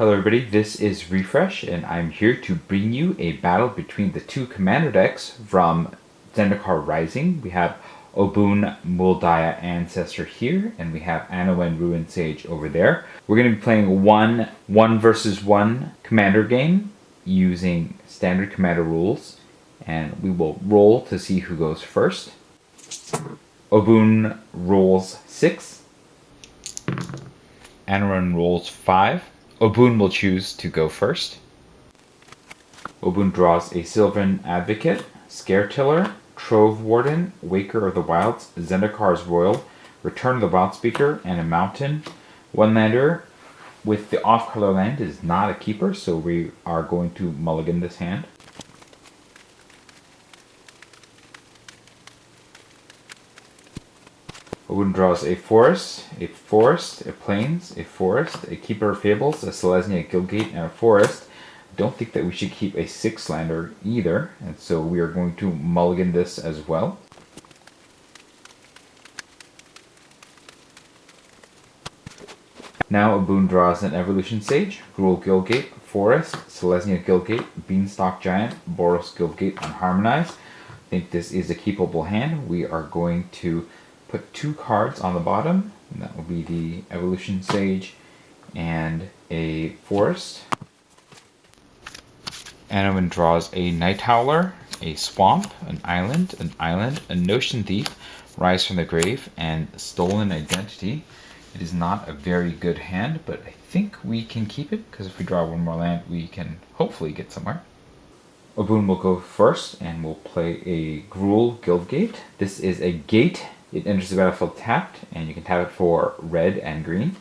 Hello everybody, this is Refresh, and I'm here to bring you a battle between the two commander decks from Zendikar Rising. We have Obuun, Mul Daya Ancestor here, and we have Anowon Ruin Sage over there. We're going to be playing one versus one commander game using standard commander rules, and we will roll to see who goes first. Obuun rolls 6. Anowon rolls 5. Obuun will choose to go first. Obuun draws a Sylvan Advocate, Scare Tiller, Trove Warden, Waker of the Wilds, Zendikar's Royal, Return of the Wild Speaker, and a Mountain. One lander with the off-color land is not a keeper, so we are going to mulligan this hand. Obuun draws a forest, a plains, a forest, a Keeper of Fables, a Selesnya Guildgate, and a forest. I don't think that we should keep a 6-lander either, and so we are going to mulligan this as well. Now Obuun draws an Evolution Sage, Gruul Guildgate, Forest, Selesnya Guildgate, Beanstalk Giant, Boros Guildgate, Unharmonized. I think this is a keepable hand. We are going to put 2 cards on the bottom, and that will be the Evolution Sage and a Forest. Anowon draws a Night Howler, a Swamp, an Island, a Notion Thief, Rise from the Grave, and Stolen Identity. It is not a very good hand, but I think we can keep it, because if we draw one more land, we can hopefully get somewhere. Obuun will go first, and will play a Gruul Guildgate. This is a gate. It enters the battlefield tapped, and you can tap it for red and green.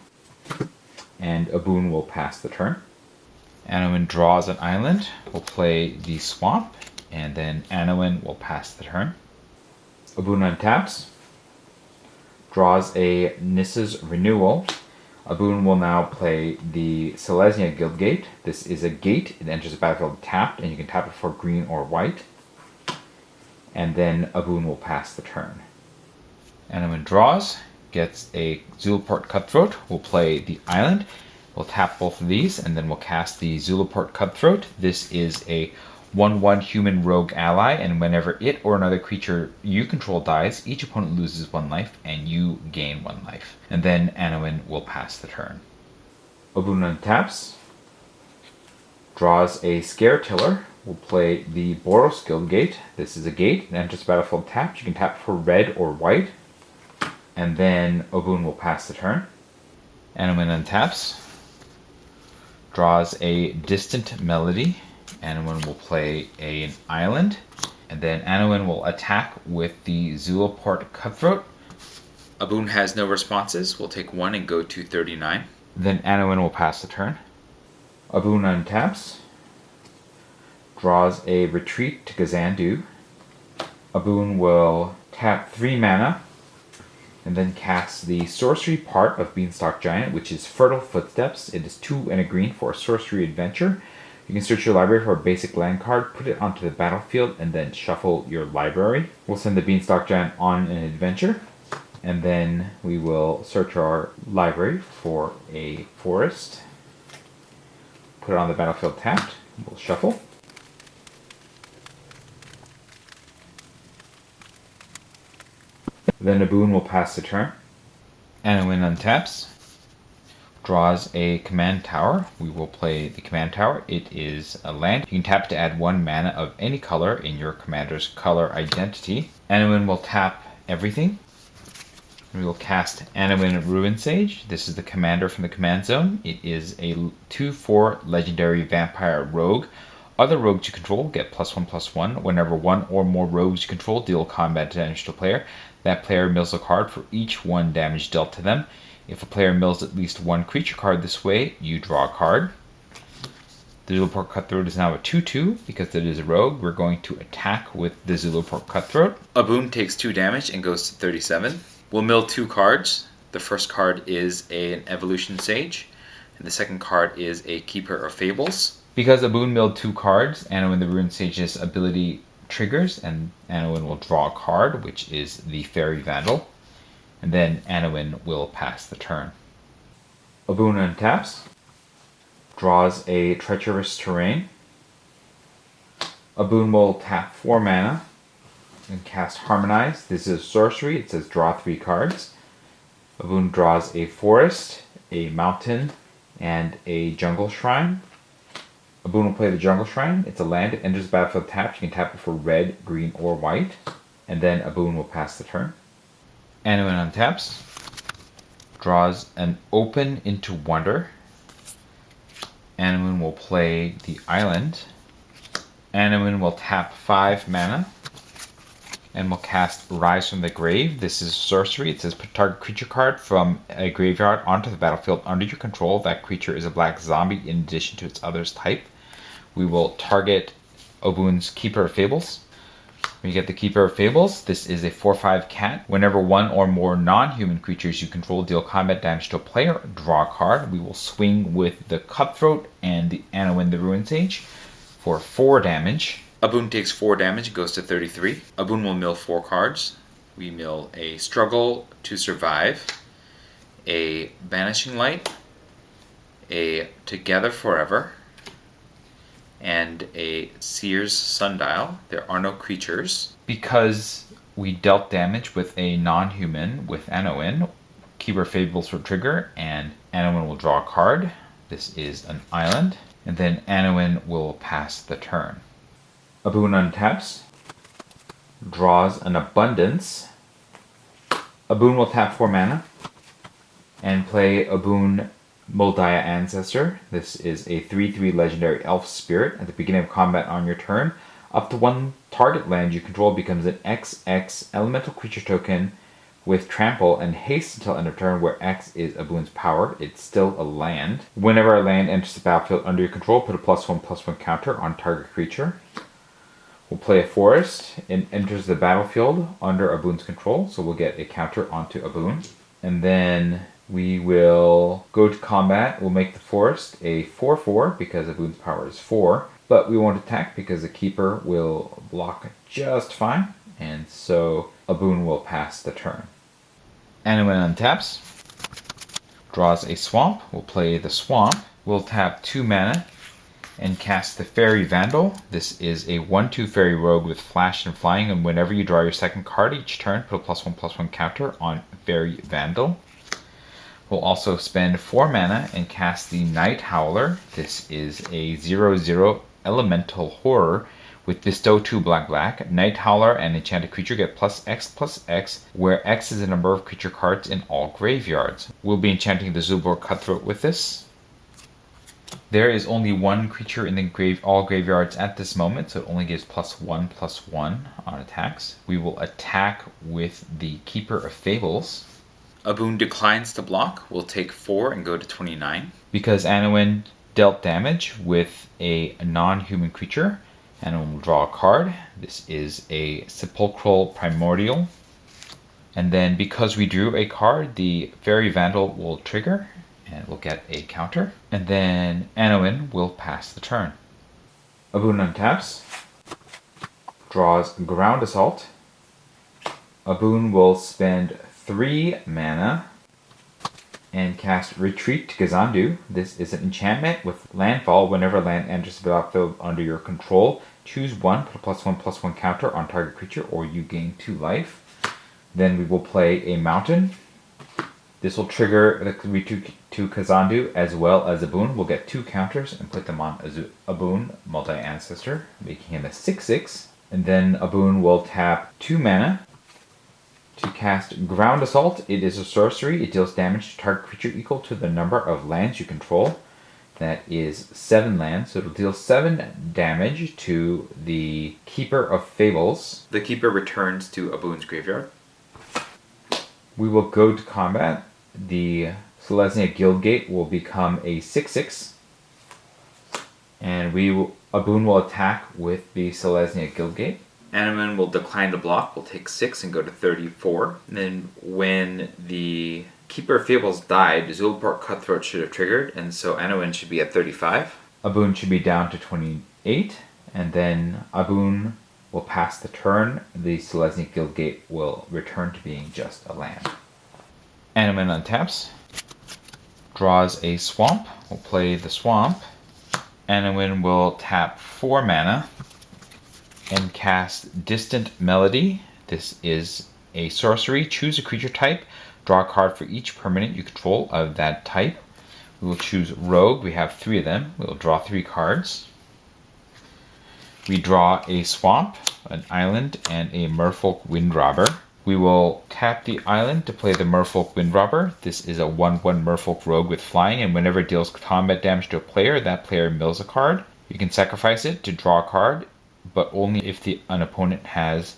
And Obuun will pass the turn. Anowon draws an island, will play the swamp, and then Anowon will pass the turn. Obuun untaps, draws a Nissa's Renewal. Obuun will now play the Selesnya Guildgate. This is a gate. It enters the battlefield tapped, and you can tap it for green or white. And then Obuun will pass the turn. Anowon draws, gets a Zulaport Cutthroat, will play the island, we'll tap both of these, and then we'll cast the Zulaport Cutthroat. This is a 1/1 human rogue ally, and whenever it or another creature you control dies, each opponent loses 1 life, and you gain 1 life. And then Anowon will pass the turn. Obuun untaps, draws a Scare Tiller, will play the Boros Guildgate. This is a gate, it enters the battlefield tapped. You can tap for red or white. And then Obuun will pass the turn. Anowon untaps, draws a Distant Melody. Anowon will play an island, and then Anowon will attack with the Zulaport Cutthroat. Obuun has no responses. We'll take 1 and go to 39. Then Anowon will pass the turn. Obuun untaps, draws a Retreat to Gazandu. Obuun will tap 3 mana, and then cast the sorcery part of Beanstalk Giant, which is Fertile Footsteps. It is 2 and a green for a sorcery adventure. You can search your library for a basic land card, put it onto the battlefield, and then shuffle your library. We'll send the Beanstalk Giant on an adventure, and then we will search our library for a forest, put it on the battlefield tapped. We'll shuffle. Then Obuun will pass the turn. Anowon untaps, draws a Command Tower. We will play the Command Tower. It is a land. You can tap to add 1 mana of any color in your commander's color identity. Anowon will tap everything. We will cast Anowon Ruin Sage. This is the commander from the command zone. It is a 2/4 legendary vampire rogue. Other rogues you control get +1/+1. Whenever 1 or more rogues you control deal combat damage to a player, that player mills a card for each 1 damage dealt to them. If a player mills at least 1 creature card this way, you draw a card. The Zulaport Cutthroat is now a 2/2 because it is a rogue. We're going to attack with the Zulaport Cutthroat. Obuun takes 2 damage and goes to 37. We'll mill 2 cards. The first card is an Evolution Sage, and the second card is a Keeper of Fables. Because Obuun milled 2 cards, Anowon the Ruin Sage's ability triggers, and Anowon will draw a card, which is the Fairy Vandal. And then Anowon will pass the turn. Obuun untaps, draws a treacherous terrain. Obuun will tap 4 mana and cast Harmonize. This is a sorcery. It says draw 3 cards. Obuun draws a forest, a mountain, and a jungle shrine. Obuun will play the jungle shrine. It's a land. It enters the battlefield tapped. You can tap it for red, green, or white. And then Obuun will pass the turn. Anowon untaps. Draws an Open into Wonder. Anowon will play the island. Anowon will tap 5 mana and will cast Rise from the Grave. This is sorcery. It says put target creature card from a graveyard onto the battlefield under your control. That creature is a black zombie in addition to its other's type. We will target Obuun's Keeper of Fables. We get the Keeper of Fables. This is a 4/5 cat. Whenever one or more non-human creatures you control deal combat damage to a player, draw a card. We will swing with the Cutthroat and the Anowon the Ruin Sage for 4 damage. Obuun takes 4 damage and goes to 33. Obuun will mill 4 cards. We mill a Struggle to Survive, a Banishing Light, a Together Forever, and a Seer's Sundial. There are no creatures. Because we dealt damage with a non-human with Anowon, Keeper of Fables will trigger, and Anowon will draw a card. This is an island. And then Anowon will pass the turn. Obuun untaps. Draws an Abundance. Obuun will tap 4 mana and play Obuun Mul Daya Ancestor. This is a 3/3 legendary elf spirit. At the beginning of combat on your turn, up to 1 target land you control becomes an XX elemental creature token with trample and haste until end of turn, where X is Obuun's power. It's still a land. Whenever a land enters the battlefield under your control, put a +1/+1 counter on target creature. We'll play a forest. It enters the battlefield under Obuun's control, so we'll get a counter onto Obuun. And then we will go to combat. We'll make the forest a 4/4 because Obuun's power is 4. But we won't attack because the keeper will block just fine. And so Obuun will pass the turn. Anowon untaps. Draws a swamp. We'll play the swamp. We'll tap 2 mana and cast the Fairy Vandal. This is a 1/2 fairy rogue with flash and flying, and whenever you draw your second card each turn, put a +1/+1 counter on Fairy Vandal. We'll also spend 4 mana and cast the Night Howler. This is a 0/0 elemental horror with bestow 2 black. Night Howler and enchanted creature get +X/+X, where X is the number of creature cards in all graveyards. We'll be enchanting the Zulbor Cutthroat with this. There is only 1 creature in the all graveyards at this moment, so it only gives +1/+1 on attacks. We will attack with the Keeper of Fables. Obuun declines to block. We'll take 4 and go to 29. Because Anowon dealt damage with a non-human creature, Anowon will draw a card. This is a Sepulchral Primordial. And then because we drew a card, the Fairy Vandal will trigger, and we'll get a counter. And then Anowon will pass the turn. Obuun untaps. Draws Ground Assault. Obuun will spend 3 mana and cast Retreat to Kazandu. This is an enchantment with landfall. Whenever land enters the battlefield under your control, choose 1, put a +1/+1 counter on target creature, or you gain 2 life. Then we will play a mountain. This will trigger the Retreat to Kazandu as well as Obuun. We'll get 2 counters and put them on Obuun Mul Daya Ancestor, making him a 6/6. And then Obuun will tap 2 mana to cast Ground Assault. It is a sorcery. It deals damage to target creature equal to the number of lands you control. That is 7 lands, so it'll deal 7 damage to the Keeper of Fables. The Keeper returns to Obuun's graveyard. We will go to combat. The Selesnya Guildgate will become a 6/6. And Obuun will attack with the Selesnya Guildgate. Anowon will decline the block. We'll take 6 and go to 34. And then when the Keeper of Fables died, Zulbor Cutthroat should have triggered, and so Anowon should be at 35. Obuun should be down to 28, and then Obuun will pass the turn. The Selesnya Guildgate will return to being just a land. Anowon untaps. draws a swamp. We'll play the swamp. Anowon will tap 4 mana and cast Distant Melody. This is a sorcery. Choose a creature type. Draw a card for each permanent you control of that type. We will choose Rogue. We have 3 of them. We will draw 3 cards. We draw a swamp, an island, and a Merfolk Windrobber. We will tap the island to play the Merfolk Windrobber. This is a 1/1 Merfolk Rogue with flying, and whenever it deals combat damage to a player, that player mills a card. You can sacrifice it to draw a card, but only if an opponent has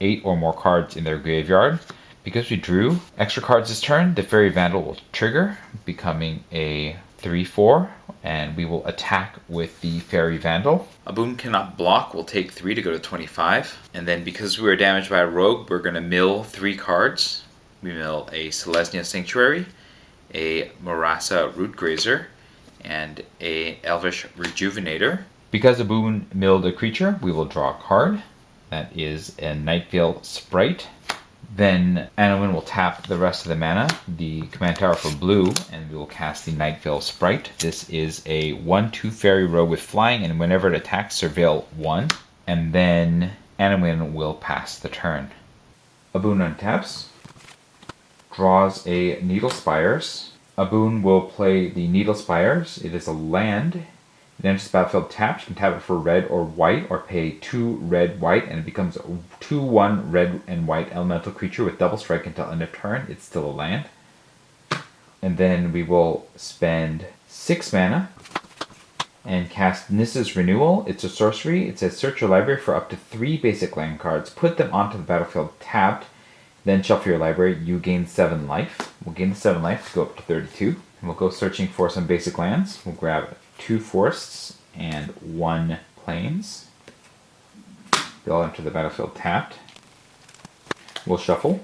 8 or more cards in their graveyard. Because we drew extra cards this turn, the Fairy Vandal will trigger, becoming a 3/4, and we will attack with the Fairy Vandal. Obuun cannot block. We'll take 3 to go to 25. And then because we were damaged by a rogue, we're going to mill 3 cards. We mill a Selesnya Sanctuary, a Murasa Rootgrazer, and a Elvish Rejuvenator. Because Obuun milled a creature, we will draw a card. That is a Nightvale Sprite. Then Anowon will tap the rest of the mana, the command tower for blue, and we will cast the Nightvale Sprite. This is a 1/2 fairy rogue with flying, and whenever it attacks, surveil 1. And then Anowon will pass the turn. Obuun untaps, draws a Needle Spires. Obuun will play the Needle Spires. It is a land. It enters the battlefield tapped. You can tap it for red or white, or pay 2 red, white, and it becomes a 2/1 red and white elemental creature with double strike until end of turn. It's still a land. And then we will spend 6 mana and cast Nissa's Renewal. It's a sorcery. It says search your library for up to 3 basic land cards. Put them onto the battlefield tapped. Then shuffle your library. You gain 7 life. We'll gain 7 life to go up to 32. And we'll go searching for some basic lands. We'll grab 2 forests and 1 plains. They'll enter the battlefield tapped. We'll shuffle.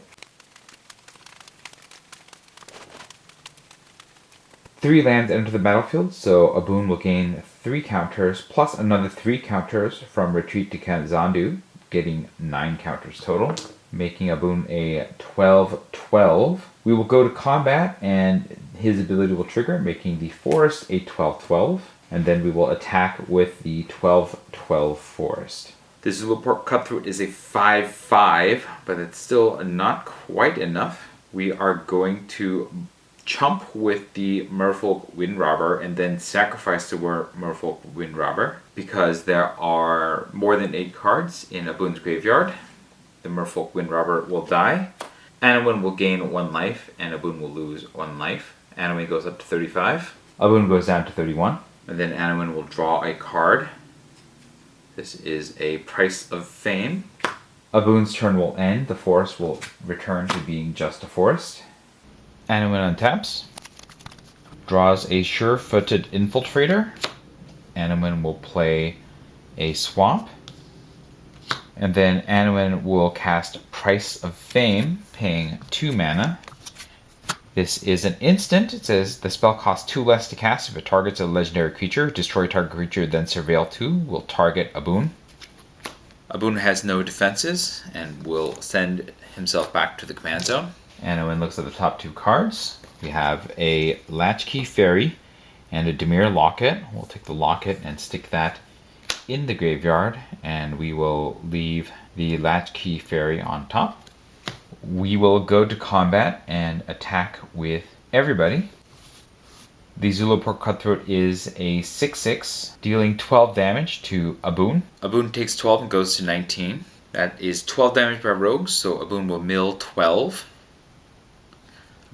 3 lands enter the battlefield, so Obuun will gain 3 counters, plus another 3 counters from Retreat to Zandu, getting 9 counters total, making Obuun a 12/12. We will go to combat, and his ability will trigger, making the forest a 12/12, and then we will attack with the 12/12 forest. This Zulaport Cutthroat is a 5/5, but it's still not quite enough. We are going to chump with the Merfolk Windrobber and then sacrifice the Merfolk Windrobber because there are more than 8 cards in Obuun's graveyard. The Merfolk Windrobber will die. Anowon will gain 1 life, and Obuun will lose 1 life. Anowon goes up to 35. Obuun goes down to 31. And then Anowon will draw a card. This is a Price of Fame. Obuun's turn will end. The forest will return to being just a forest. Anowon untaps. Draws a Sure-Footed Infiltrator. Anowon will play a swamp. And then Anowon will cast Price of Fame, paying 2 mana. This is an instant. It says the spell costs 2 less to cast if it targets a legendary creature. Destroy target creature, then surveil 2. Will target Obuun. Obuun has no defenses and will send himself back to the command zone. Anowon looks at the top 2 cards. We have a Latchkey Fairy and a Dimir Locket. We'll take the Locket and stick that in the graveyard, and we will leave the Latchkey Fairy on top. We will go to combat and attack with everybody. The Zulaport Cutthroat is a 6/6, dealing 12 damage to Obuun. Obuun takes 12 and goes to 19. That is 12 damage by rogues, so Obuun will mill 12.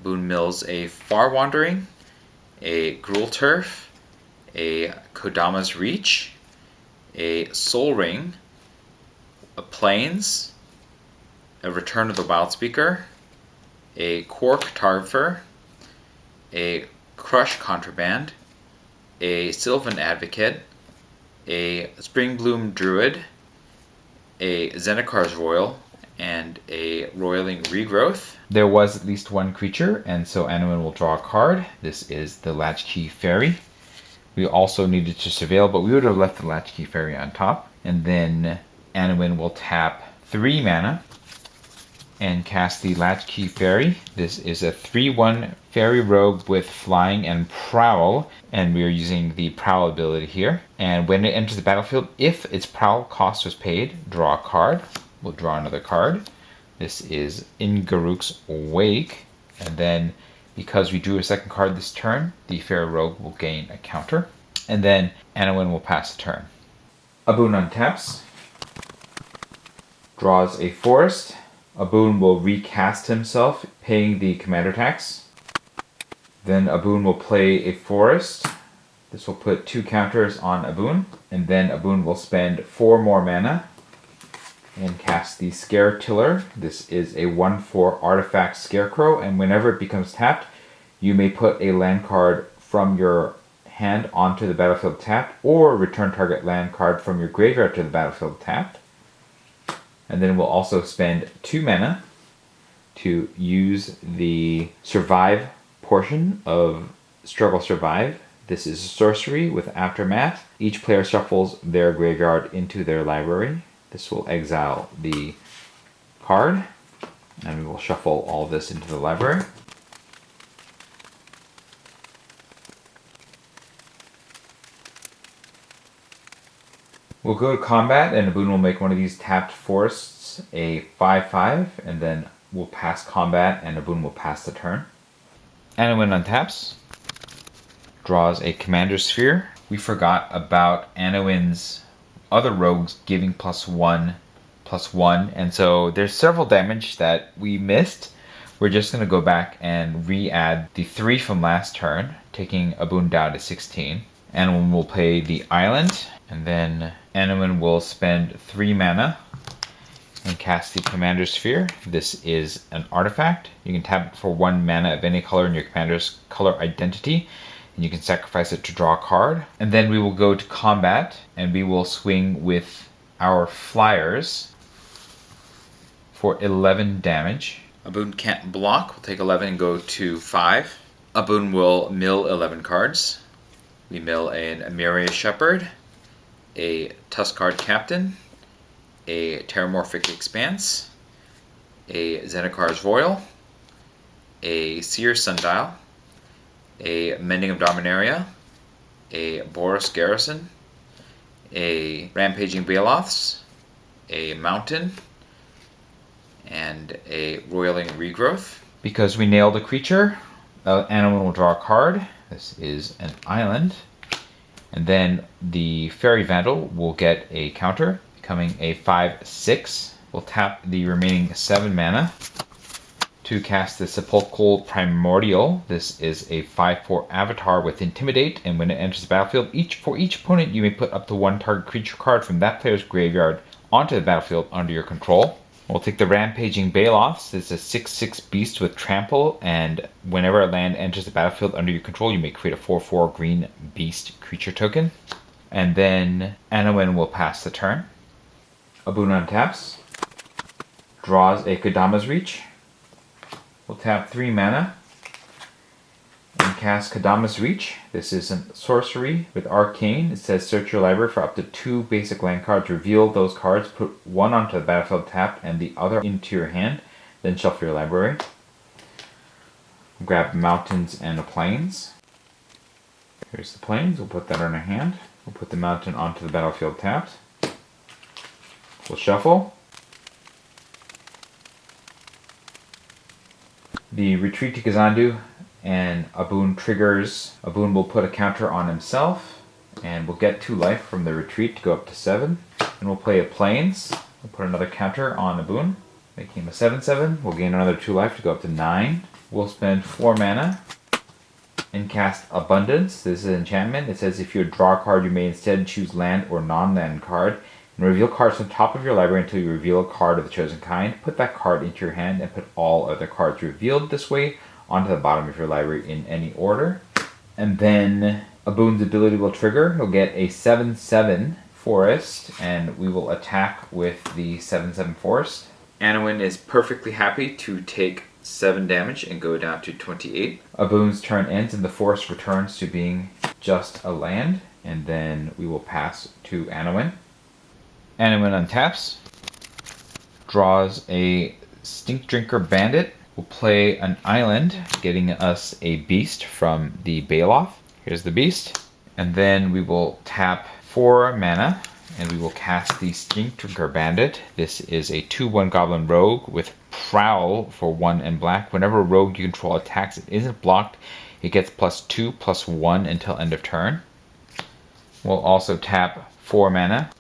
Obuun mills a Far Wandering, a Gruul Turf, a Kodama's Reach, a Soul Ring, a Plains, a Return of the Wildspeaker, a Quark Tarver, a Crush Contraband, a Sylvan Advocate, a Springbloom Druid, a Zendikar's Royal, and a Roiling Regrowth. There was at least 1 creature, and so Anowon will draw a card. This is the Latchkey Fairy. We also needed to surveil, but we would have left the Latchkey Fairy on top. And then Anowon will tap 3 mana and cast the Latchkey Fairy. This is a 3/1 fairy rogue with flying and prowl, and we are using the prowl ability here. And when it enters the battlefield, if its prowl cost was paid, draw a card. We'll draw another card. This is In Garruk's Wake, and then because we drew a second card this turn, the fairy rogue will gain a counter, and then Anowon will pass the turn. Obuun untaps, draws a forest. Obuun will recast himself, paying the commander tax. Then Obuun will play a forest. This will put 2 counters on Obuun. And then Obuun will spend 4 more mana and cast the Scare Tiller. This is a 1/4 artifact scarecrow, and whenever it becomes tapped, you may put a land card from your hand onto the battlefield tapped, or return target land card from your graveyard to the battlefield tapped. And then we'll also spend 2 mana to use the survive portion of Struggle Survive. This is a sorcery with Aftermath. Each player shuffles their graveyard into their library. This will exile the card, and we will shuffle all this into the library. We'll go to combat, and Obuun will make one of these tapped forests a 5/5, and then we'll pass combat, and Obuun will pass the turn. Anowon untaps, draws a commander sphere. We forgot about Anowon's other rogues giving +1/+1, and so there's several damage that we missed. We're just going to go back and re-add the 3 from last turn, taking Obuun down to 16. Anowon will play the island, and then Anowon will spend 3 mana and cast the Commander Sphere. This is an artifact. You can tap it for 1 mana of any color in your commander's color identity, and you can sacrifice it to draw a card. And then we will go to combat, and we will swing with our flyers for 11 damage. Obuun can't block. We'll take 11 and go to 5. Obuun will mill 11 cards. We mill an Emiria Shepherd, a Tuskard Captain, a Terramorphic Expanse, a Zendikar's Voil, a Seer Sundial, a Mending of Dominaria, a Boros Garrison, a Rampaging Baloths, a Mountain, and a Roiling Regrowth. Because we nailed a creature, Anowon will draw a card. This is an island. And then the Fairy Vandal will get a counter, becoming a 5/6. We'll tap the remaining 7 mana to cast the Sepulchral Primordial. This is a 5/4 avatar with Intimidate, and when it enters the battlefield, for each opponent you may put up to 1 target creature card from that player's graveyard onto the battlefield under your control. We'll take the Rampaging Baloths. This is a 6/6 beast with trample, and whenever a land enters the battlefield under your control, you may create a 4/4 green beast creature token. And then Anowon will pass the turn. Obuun untaps, draws a Kodama's Reach. We'll tap 3 mana and cast Kodama's Reach. This is a sorcery with Arcane. It says search your library for up to 2 basic land cards. Reveal those cards, put 1 onto the battlefield tapped and the other into your hand. Then shuffle your library. Grab mountains and the plains. Here's the plains. We'll put that on our hand. We'll put the mountain onto the battlefield tapped. We'll shuffle. The Retreat to Kazandu, and Obuun triggers. Obuun will put a counter on himself, and we'll get 2 life from the retreat to go up to 7. And we'll play a Plains. We'll put another counter on Obuun, making him a 7/7. We'll gain another 2 life to go up to 9. We'll spend 4 mana and cast Abundance. This is an enchantment. It says if you draw a card, you may instead choose land or non-land card. And reveal cards from the top of your library until you reveal a card of the chosen kind. Put that card into your hand and put all other cards revealed this way onto the bottom of your library in any order. And then Obuun's ability will trigger. He'll get a 7/7 forest, and we will attack with the 7/7 forest. Anowon is perfectly happy to take 7 damage and go down to 28. Obuun's turn ends and the forest returns to being just a land, and then we will pass to Anowon. Anowon untaps, draws a Stink Drinker Bandit will play an island, getting us a beast from the Baloth. Here's the beast. And then we will tap 4 mana, and we will cast the Stink Drinker Bandit. This is a 2/1 Goblin Rogue with Prowl for 1 and black. Whenever a rogue you control attacks it isn't blocked, it gets +2/+1 until end of turn. We'll also tap 4 mana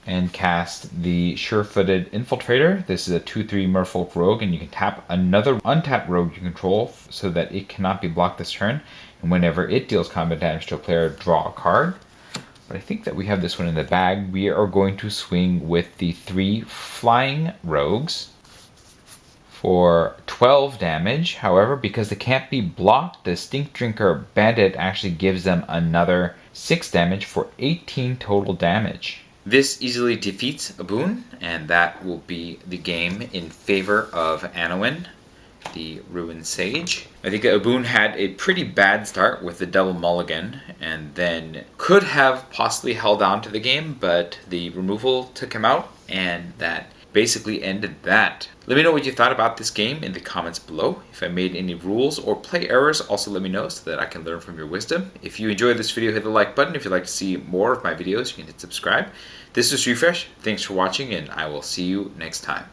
and cast the Sure-Footed Infiltrator. This is a 2/3 Merfolk Rogue, and you can tap another untapped rogue you control so that it cannot be blocked this turn. And whenever it deals combat damage to a player, draw a card. But I think that we have this one in the bag. We are going to swing with the 3 Flying Rogues for 12 damage. However, because they can't be blocked, the Stink Drinker Bandit actually gives them another 6 damage for 18 total damage. This easily defeats Obuun, and that will be the game in favor of Anowon, the Ruined Sage. I think Obuun had a pretty bad start with the double mulligan, and then could have possibly held on to the game, but the removal took him out, and that basically ended that. Let me know what you thought about this game in the comments below. If I made any rules or play errors, also let me know so that I can learn from your wisdom. If you enjoyed this video, hit the like button. If you'd like to see more of my videos, you can hit subscribe. This is Refresh. Thanks for watching, and I will see you next time.